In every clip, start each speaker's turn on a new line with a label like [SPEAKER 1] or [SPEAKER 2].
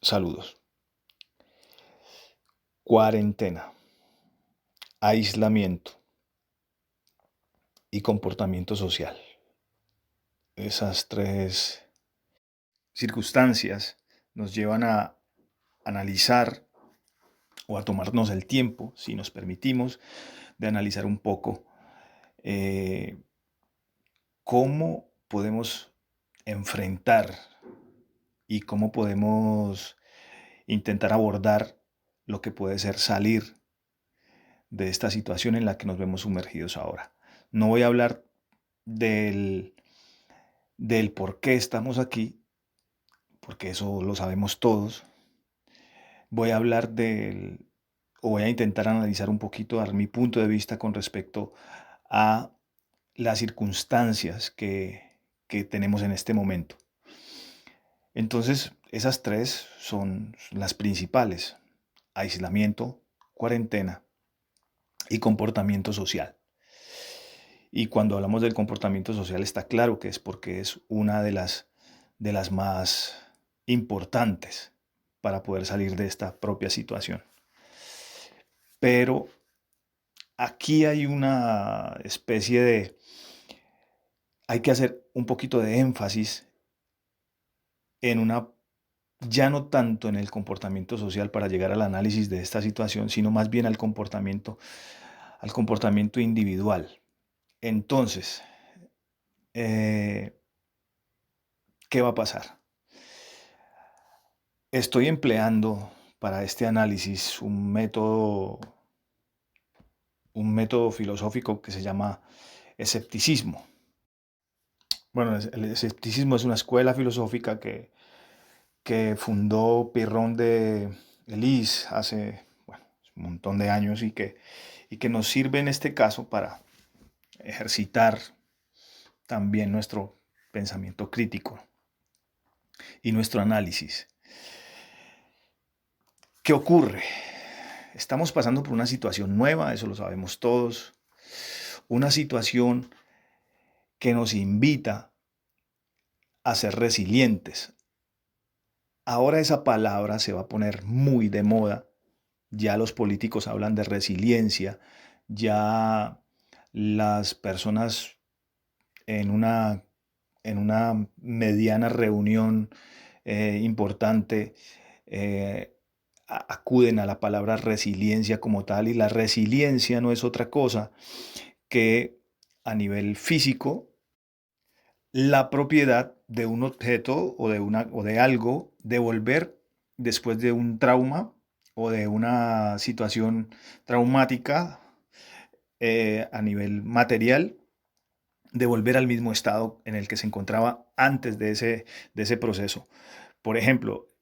[SPEAKER 1] Saludos. Cuarentena, aislamiento y comportamiento social. Esas tres circunstancias nos llevan a analizar o a tomarnos el tiempo, si nos permitimos, de analizar un poco eh, cómo podemos enfrentar y cómo podemos intentar abordar lo que puede ser salir de esta situación en la que nos vemos sumergidos ahora. No voy a hablar del, del por qué estamos aquí, porque eso lo sabemos todos. Voy a hablar o voy a intentar analizar un poquito, dar mi punto de vista con respecto a las circunstancias que tenemos en este momento. Entonces, esas tres son las principales: aislamiento, cuarentena y comportamiento social. Y cuando hablamos del comportamiento social está claro que es porque es una de las más importantes para poder salir de esta propia situación. Pero aquí hay una especie hay que hacer un poquito de énfasis en ya no tanto en el comportamiento social para llegar al análisis de esta situación, sino más bien al comportamiento individual. Entonces, eh, ¿qué va a pasar? Estoy empleando para este análisis un método filosófico que se llama escepticismo. Bueno, el escepticismo es una escuela filosófica que fundó Pirrón de Elis hace un montón de años y que nos sirve en este caso para ejercitar también nuestro pensamiento crítico y nuestro análisis. ¿Qué ocurre? Estamos pasando por una situación nueva, eso lo sabemos todos, una situación que nos invita a ser resilientes. Ahora esa palabra se va a poner muy de moda, ya los políticos hablan de resiliencia, ya las personas en en una mediana reunión importante acuden a la palabra resiliencia como tal, y la resiliencia no es otra cosa que a nivel físico la propiedad de un objeto o de algo devolver después de un trauma o de una situación traumática a nivel material, devolver al mismo estado en el que se encontraba antes de ese proceso. Por ejemplo,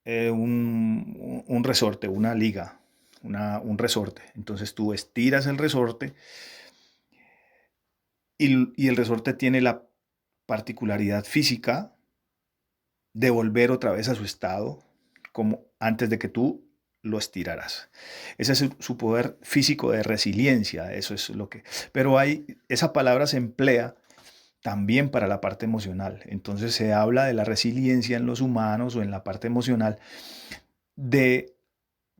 [SPEAKER 1] un resorte, una liga, un resorte. Entonces tú estiras el resorte y el resorte tiene la particularidad física de volver otra vez a su estado como antes de que tú lo estiraras. Ese es su poder físico de resiliencia, eso es lo que... Pero esa palabra se emplea también para la parte emocional. Entonces se habla de la resiliencia en los humanos o en la parte emocional, de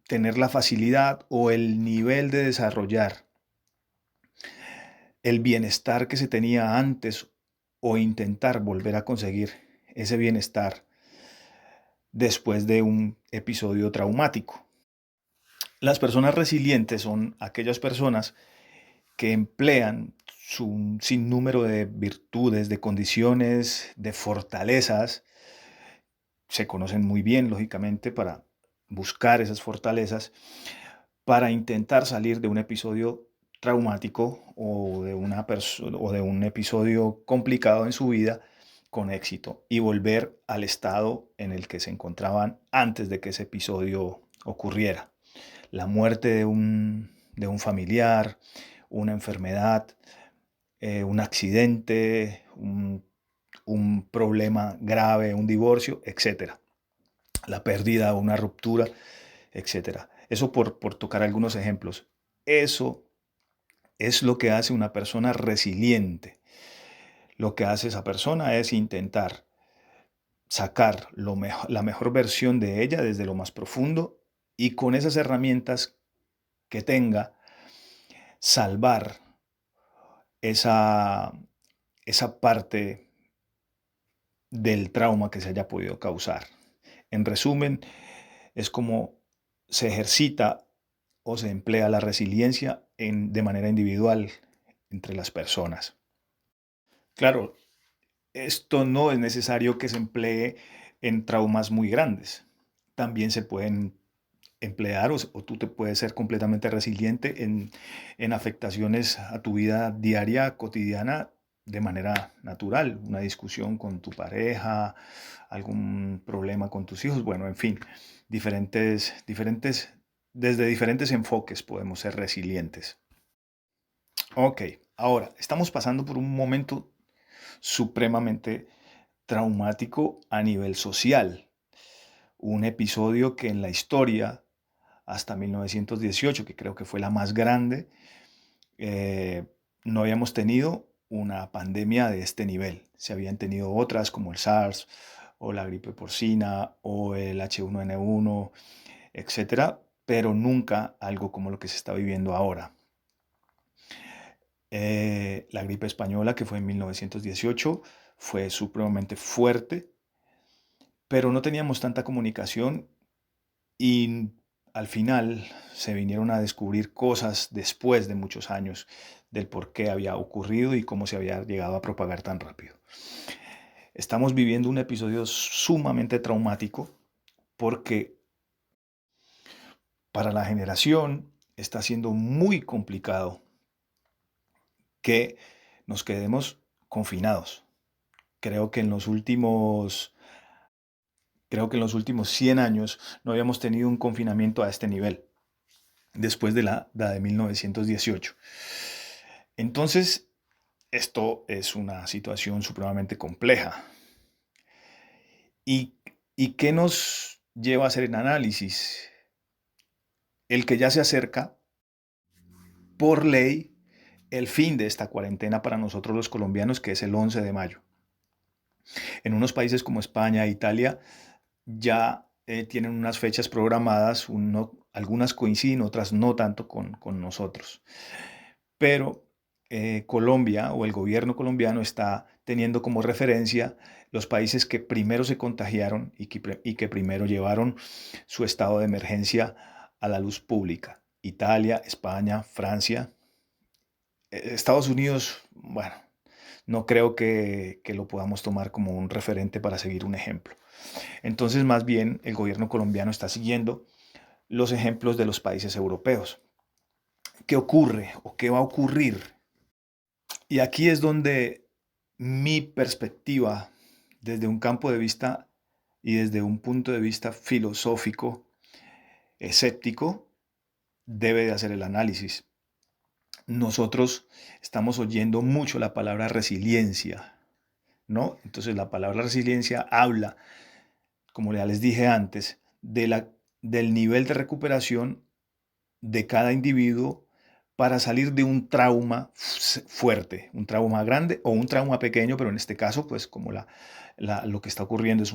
[SPEAKER 1] tener la facilidad o el nivel de desarrollar el bienestar que se tenía antes o intentar volver a conseguir ese bienestar después de un episodio traumático. Las personas resilientes son aquellas personas que emplean un sinnúmero de virtudes, de condiciones, de fortalezas. Se conocen muy bien, lógicamente, para buscar esas fortalezas, para intentar salir de un episodio traumático o o de un episodio complicado en su vida con éxito y volver al estado en el que se encontraban antes de que ese episodio ocurriera. La muerte de un familiar, una enfermedad, un accidente, un problema grave, un divorcio, etcétera. La pérdida o una ruptura, etcétera. Eso por tocar algunos ejemplos. Eso es lo que hace una persona resiliente. Lo que hace esa persona es intentar sacar la mejor versión de ella desde lo más profundo y con esas herramientas que tenga, salvar esa, esa parte del trauma que se haya podido causar. En resumen, es como se ejercita o se emplea la resiliencia de manera individual entre las personas. Claro, esto no es necesario que se emplee en traumas muy grandes. También se pueden emplear o tú te puedes ser completamente resiliente en afectaciones a tu vida diaria, cotidiana, de manera natural. Una discusión con tu pareja, algún problema con tus hijos, bueno, en fin, desde diferentes enfoques podemos ser resilientes. Ok, ahora estamos pasando por un momento supremamente traumático a nivel social. Un episodio que en la historia, hasta 1918, que creo que fue la más grande, eh, no habíamos tenido una pandemia de este nivel. Se habían tenido otras como el SARS o la gripe porcina o el H1N1, etcétera, pero nunca algo como lo que se está viviendo ahora. La gripe española, que fue en 1918, fue supremamente fuerte, pero no teníamos tanta comunicación y al final se vinieron a descubrir cosas después de muchos años del por qué había ocurrido y cómo se había llegado a propagar tan rápido. Estamos viviendo un episodio sumamente traumático porque para la generación está siendo muy complicado que nos quedemos confinados. Creo que en los últimos Creo que en los últimos 100 años no habíamos tenido un confinamiento a este nivel, después de la de 1918. Entonces, esto es una situación supremamente compleja. ¿Y, y qué nos lleva a hacer el análisis? El que ya se acerca, por ley, el fin de esta cuarentena para nosotros los colombianos, que es el 11 de mayo. En unos países como España e Italia ya tienen unas fechas programadas, algunas coinciden, otras no tanto con nosotros. Pero Colombia o el gobierno colombiano está teniendo como referencia los países que primero se contagiaron y que primero llevaron su estado de emergencia a la luz pública. Italia, España, Francia, Estados Unidos, bueno, no creo que lo podamos tomar como un referente para seguir un ejemplo. Entonces, más bien, el gobierno colombiano está siguiendo los ejemplos de los países europeos. ¿Qué ocurre o qué va a ocurrir? Y aquí es donde mi perspectiva, desde un campo de vista y desde un punto de vista filosófico, escéptico, debe de hacer el análisis. Nosotros estamos oyendo mucho la palabra resiliencia, ¿no? Entonces la palabra resiliencia habla, como ya les dije antes, del nivel de recuperación de cada individuo para salir de un trauma fuerte, un trauma grande o un trauma pequeño, pero en este caso, pues como lo que está ocurriendo es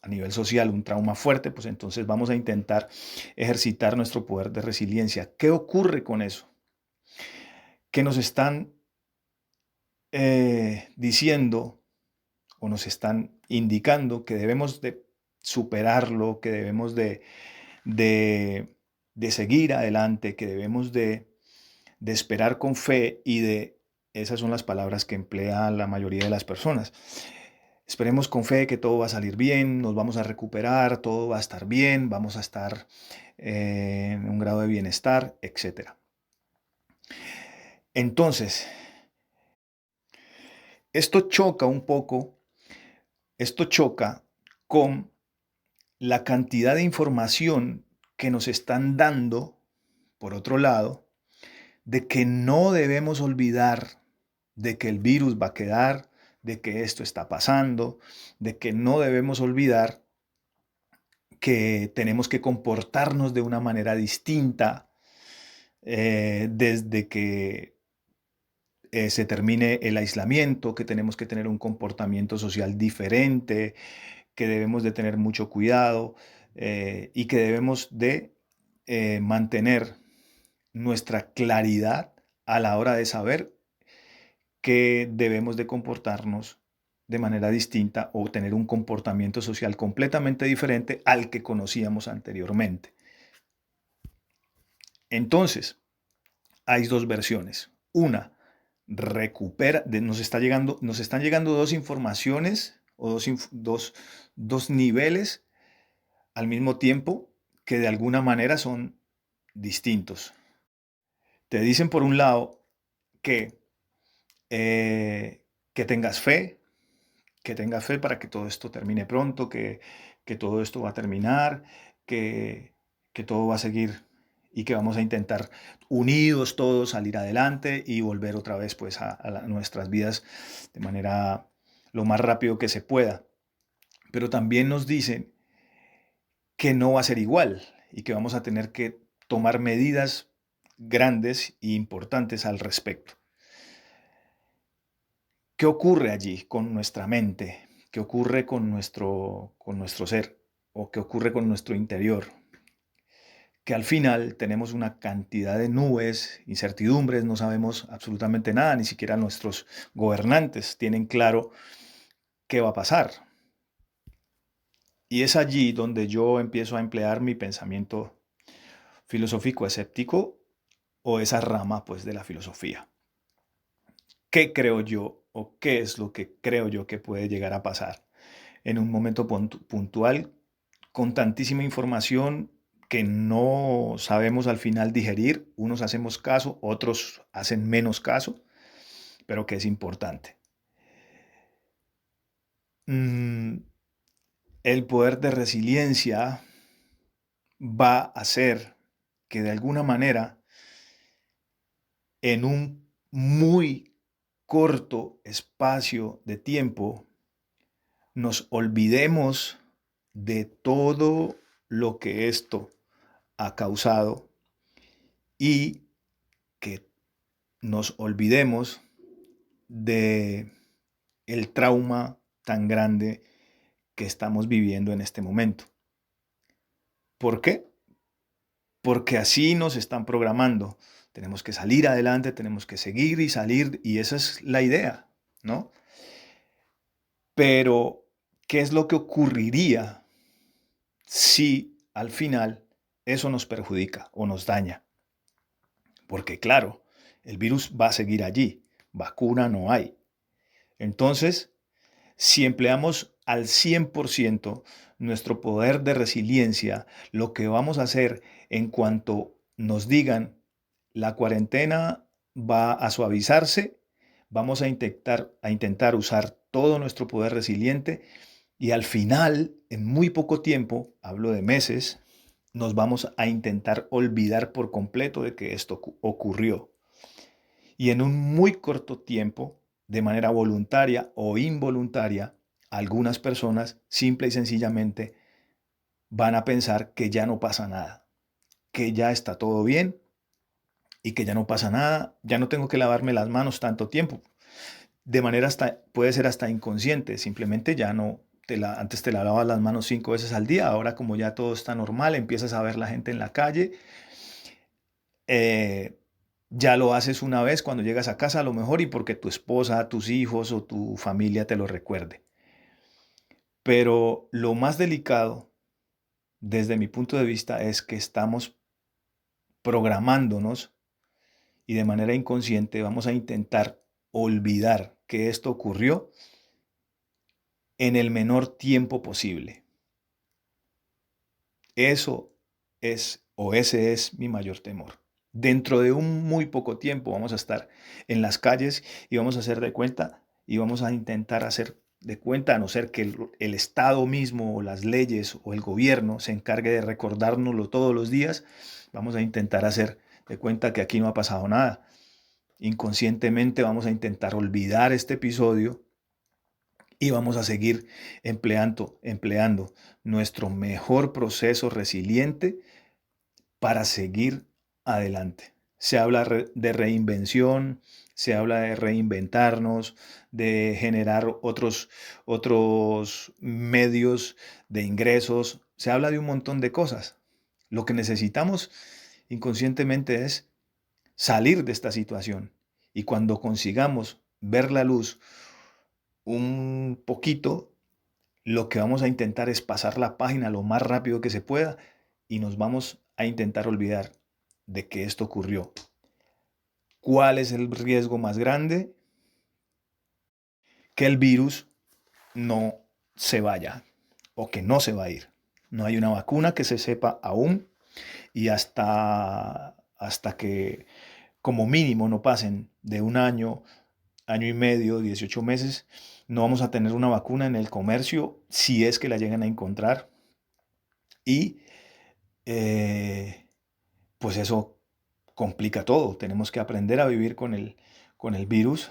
[SPEAKER 1] a nivel social un trauma fuerte, pues entonces vamos a intentar ejercitar nuestro poder de resiliencia. ¿Qué ocurre con eso? Que nos están diciendo o nos están indicando que debemos de superarlo, que debemos de, de seguir adelante, que debemos de esperar con fe esas son las palabras que emplea la mayoría de las personas. Esperemos con fe que todo va a salir bien, nos vamos a recuperar, todo va a estar bien, vamos a estar en un grado de bienestar, etc. Entonces, esto choca un poco, esto choca con la cantidad de información que nos están dando, por otro lado, de que no debemos olvidar de que el virus va a quedar, de que esto está pasando, de que no debemos olvidar que tenemos que comportarnos de una manera distinta desde que se termine el aislamiento, que tenemos que tener un comportamiento social diferente, que debemos de tener mucho cuidado y que debemos de mantener nuestra claridad a la hora de saber que debemos de comportarnos de manera distinta o tener un comportamiento social completamente diferente al que conocíamos anteriormente. Entonces, hay dos versiones. Una, nos están llegando dos informaciones o dos niveles al mismo tiempo que de alguna manera son distintos. Te dicen por un lado que, que tengas fe para que todo esto termine pronto, que todo esto va a terminar, que, que todo va a seguir y que vamos a intentar unidos todos salir adelante y volver otra vez pues a nuestras vidas de manera lo más rápido que se pueda. Pero también nos dicen que no va a ser igual y que vamos a tener que tomar medidas grandes e importantes al respecto. ¿Qué ocurre allí con nuestra mente? ¿Qué ocurre con nuestro ser? ¿O qué ocurre con nuestro interior? Que al final tenemos una cantidad de nubes, incertidumbres, no sabemos absolutamente nada, ni siquiera nuestros gobernantes tienen claro qué va a pasar. Y es allí donde yo empiezo a emplear mi pensamiento filosófico escéptico o esa rama pues de la filosofía. ¿Qué creo yo o qué es lo que creo yo que puede llegar a pasar en un momento puntual con tantísima información que no sabemos al final digerir? Unos hacemos caso, otros hacen menos caso, pero que es importante. El poder de resiliencia va a hacer que de alguna manera en un muy corto espacio de tiempo nos olvidemos de todo lo que esto ha causado y que nos olvidemos de el trauma tan grande que estamos viviendo en este momento. ¿Por qué? Porque así nos están programando. Tenemos que salir adelante, tenemos que seguir y salir, y esa es la idea, ¿no? Pero, ¿qué es lo que ocurriría si al final eso nos perjudica o nos daña? Porque claro, el virus va a seguir allí, vacuna no hay. Entonces, si empleamos al 100% nuestro poder de resiliencia, lo que vamos a hacer en cuanto nos digan la cuarentena va a suavizarse, vamos a intentar usar todo nuestro poder resiliente y al final, en muy poco tiempo, hablo de meses, nos vamos a intentar olvidar por completo de que esto ocurrió. Y en un muy corto tiempo, de manera voluntaria o involuntaria, algunas personas simple y sencillamente van a pensar que ya no pasa nada, que ya está todo bien y que ya no pasa nada, ya no tengo que lavarme las manos tanto tiempo. De manera puede ser hasta inconsciente, simplemente ya no, antes te lavabas las manos 5 veces al día, ahora como ya todo está normal, empiezas a ver la gente en la calle, eh, ya lo haces una vez cuando llegas a casa a lo mejor y porque tu esposa, tus hijos o tu familia te lo recuerde. Pero lo más delicado desde mi punto de vista es que estamos programándonos y de manera inconsciente vamos a intentar olvidar que esto ocurrió en el menor tiempo posible. Eso es o ese es mi mayor temor. Dentro de un muy poco tiempo vamos a estar en las calles y vamos a hacer de cuenta y vamos a intentar hacer de cuenta, a no ser que el Estado mismo o las leyes o el gobierno se encargue de recordárnoslo todos los días, vamos a intentar hacer de cuenta que aquí no ha pasado nada. Inconscientemente vamos a intentar olvidar este episodio y vamos a seguir empleando nuestro mejor proceso resiliente para seguir adelante. Se habla de reinvención, se habla de reinventarnos, de generar otros medios de ingresos, se habla de un montón de cosas. Lo que necesitamos inconscientemente es salir de esta situación. Y cuando consigamos ver la luz un poquito, lo que vamos a intentar es pasar la página lo más rápido que se pueda y nos vamos a intentar olvidar de que esto ocurrió. ¿Cuál es el riesgo más grande? Que el virus no se vaya o que no se va a ir. No hay una vacuna que se sepa aún y hasta que como mínimo no pasen de un año, año y medio, 18 meses, no vamos a tener una vacuna en el comercio si es que la llegan a encontrar. Y pues eso complica todo. Tenemos que aprender a vivir con el virus,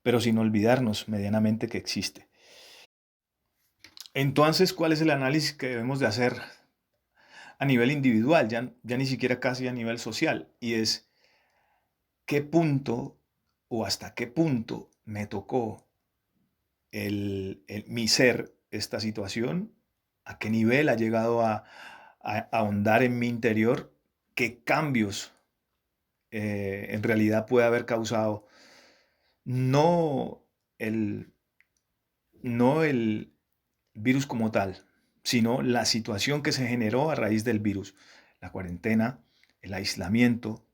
[SPEAKER 1] pero sin olvidarnos medianamente que existe. Entonces, ¿cuál es el análisis que debemos de hacer a nivel individual? Ya ni siquiera casi a nivel social. Y es qué punto o hasta qué punto me tocó mi ser esta situación, a qué nivel ha llegado a ahondar en mi interior, qué cambios en realidad puede haber causado no el, no el virus como tal, sino la situación que se generó a raíz del virus, la cuarentena, el aislamiento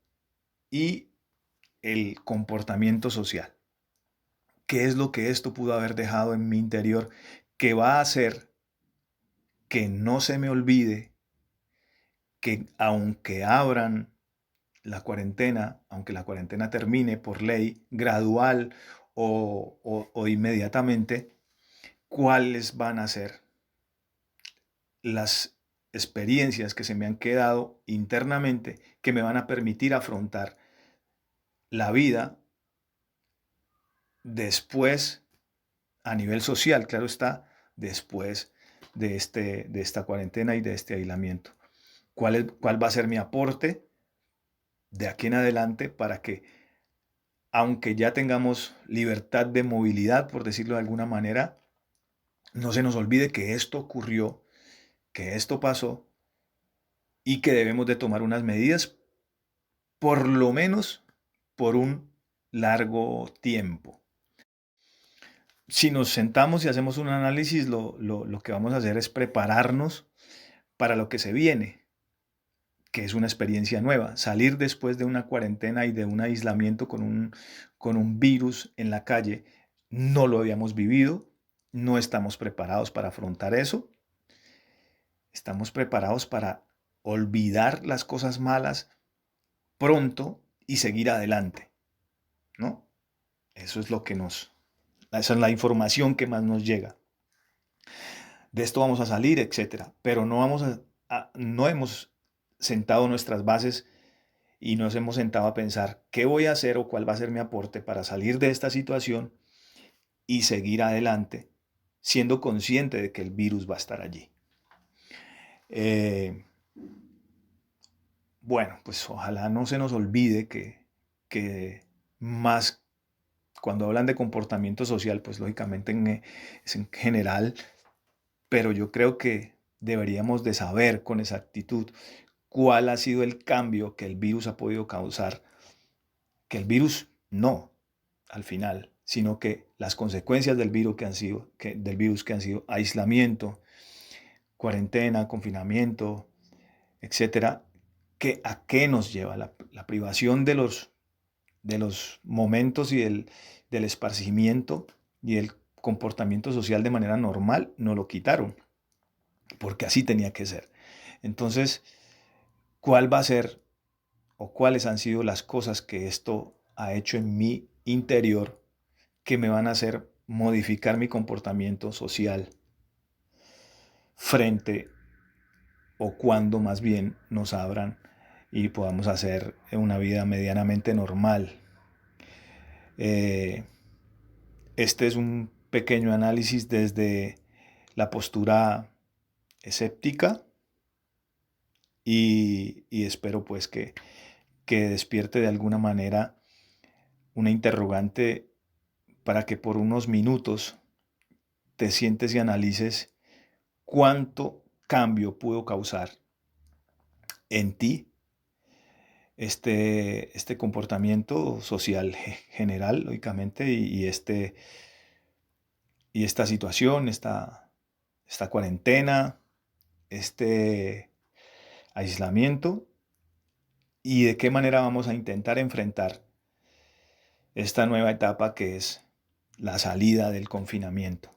[SPEAKER 1] y el comportamiento social. ¿Qué es lo que esto pudo haber dejado en mi interior que va a hacer que no se me olvide que aunque abran aunque la cuarentena termine por ley gradual o inmediatamente, cuáles van a ser las experiencias que se me han quedado internamente que me van a permitir afrontar la vida después, a nivel social, claro está, después de esta cuarentena y de este aislamiento. ¿Cuál va a ser mi aporte de aquí en adelante para que, aunque ya tengamos libertad de movilidad, por decirlo de alguna manera, no se nos olvide que esto ocurrió, que esto pasó y que debemos de tomar unas medidas, por lo menos por un largo tiempo? Si nos sentamos y hacemos un análisis, lo que vamos a hacer es prepararnos para lo que se viene, que es una experiencia nueva. Salir después de una cuarentena y de un aislamiento con un virus en la calle, no lo habíamos vivido, no estamos preparados para afrontar eso. Estamos preparados para olvidar las cosas malas pronto y seguir adelante, ¿no? Eso es esa es la información que más nos llega. De esto vamos a salir, etcétera. Pero no hemos sentado nuestras bases y nos hemos sentado a pensar qué voy a hacer o cuál va a ser mi aporte para salir de esta situación y seguir adelante, siendo consciente de que el virus va a estar allí. Eh, bueno, pues ojalá no se nos olvide que más cuando hablan de comportamiento social, pues lógicamente es en general, pero yo creo que deberíamos de saber con exactitud cuál ha sido el cambio que el virus ha podido causar, que el virus no, al final, sino que las consecuencias del virus que han sido aislamiento, cuarentena, confinamiento, etcétera, que a qué nos lleva la privación de los momentos y del esparcimiento y el comportamiento social de manera normal, no lo quitaron, porque así tenía que ser. Entonces, ¿cuál va a ser o cuáles han sido las cosas que esto ha hecho en mi interior que me van a hacer modificar mi comportamiento social frente o cuando más bien nos abran y podamos hacer una vida medianamente normal? Eh, este es un pequeño análisis desde la postura escéptica y espero pues que despierte de alguna manera una interrogante para que por unos minutos te sientes y analices cuánto cambio pudo causar en ti este comportamiento social general, lógicamente, y esta situación, esta cuarentena, este aislamiento, y de qué manera vamos a intentar enfrentar esta nueva etapa que es la salida del confinamiento.